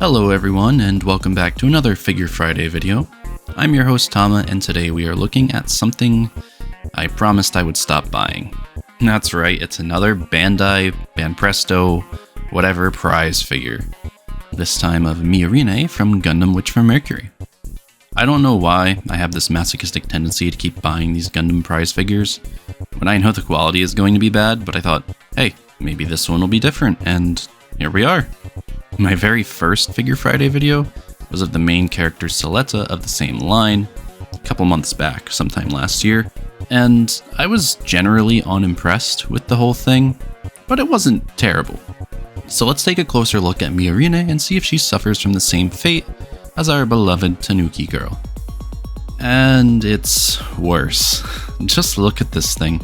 Hello everyone, and welcome back to another Figure Friday video. I'm your host Tama, and today we are looking at something I promised I would stop buying. That's right, it's another Bandai, Banpresto, whatever prize figure. This time of Miorine from Gundam Witch From Mercury. I don't know why I have this masochistic tendency to keep buying these Gundam prize figures when I know the quality is going to be bad, but I thought, hey, maybe this one will be different, and here we are. My very first Figure Friday video was of the main character Soletta of the same line, a couple months back, sometime last year, and I was generally unimpressed with the whole thing, but it wasn't terrible. So let's take a closer look at Miorine and see if she suffers from the same fate as our beloved Tanuki girl. And it's worse. Just look at this thing.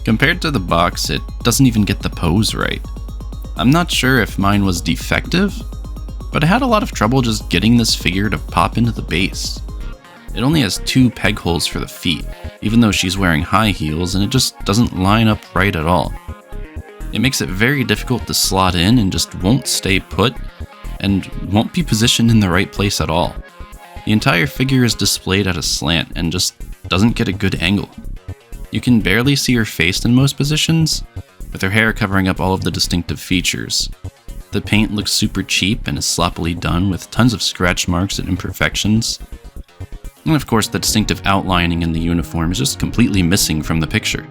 Compared to the box, it doesn't even get the pose right. I'm not sure if mine was defective, but I had a lot of trouble just getting this figure to pop into the base. It only has 2 peg holes for the feet, even though she's wearing high heels, and it just doesn't line up right at all. It makes it very difficult to slot in and just won't stay put, and won't be positioned in the right place at all. The entire figure is displayed at a slant and just doesn't get a good angle. You can barely see her face in most positions, with her hair covering up all of the distinctive features. The paint looks super cheap and is sloppily done with tons of scratch marks and imperfections. And of course, the distinctive outlining in the uniform is just completely missing from the picture.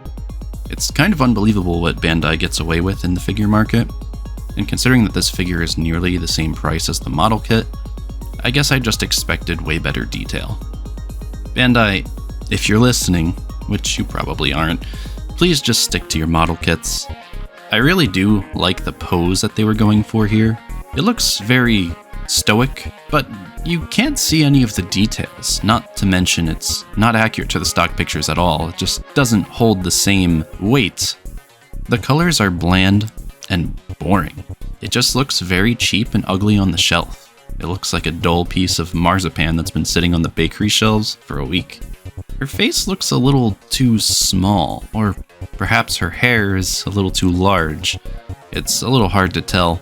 It's kind of unbelievable what Bandai gets away with in the figure market, and considering that this figure is nearly the same price as the model kit, I guess I just expected way better detail. Bandai, if you're listening, which you probably aren't, please just stick to your model kits. I really do like the pose that they were going for here. It looks very stoic, but you can't see any of the details, not to mention it's not accurate to the stock pictures at all. It just doesn't hold the same weight. The colors are bland and boring. It just looks very cheap and ugly on the shelf. It looks like a dull piece of marzipan that's been sitting on the bakery shelves for a week. Her face looks a little too small, or perhaps her hair is a little too large. It's a little hard to tell.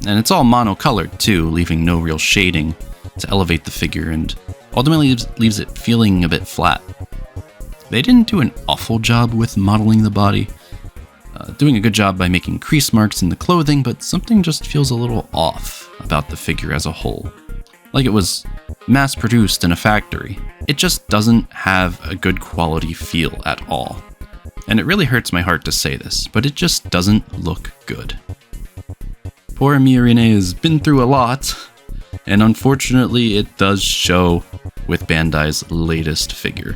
And it's all monocolored too, leaving no real shading to elevate the figure and ultimately leaves it feeling a bit flat. They didn't do an awful job with modeling the body, doing a good job by making crease marks in the clothing, but something just feels a little off about the figure as a whole. Like it was mass-produced in a factory. It just doesn't have a good quality feel at all. And it really hurts my heart to say this, but it just doesn't look good. Poor Miorine has been through a lot, and unfortunately it does show with Bandai's latest figure.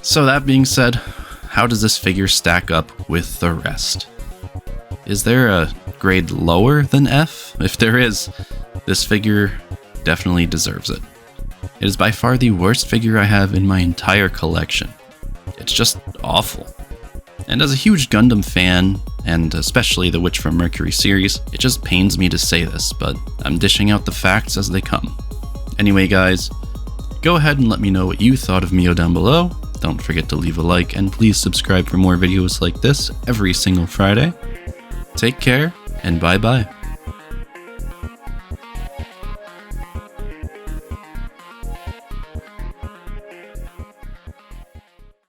So that being said, how does this figure stack up with the rest? Is there a grade lower than F? If there is, this figure definitely deserves it. It is by far the worst figure I have in my entire collection. It's just awful. And as a huge Gundam fan, and especially the Witch From Mercury series, it just pains me to say this, but I'm dishing out the facts as they come. Anyway guys, go ahead and let me know what you thought of Mio down below. Don't forget to leave a like, and please subscribe for more videos like this every single Friday. Take care, and bye bye.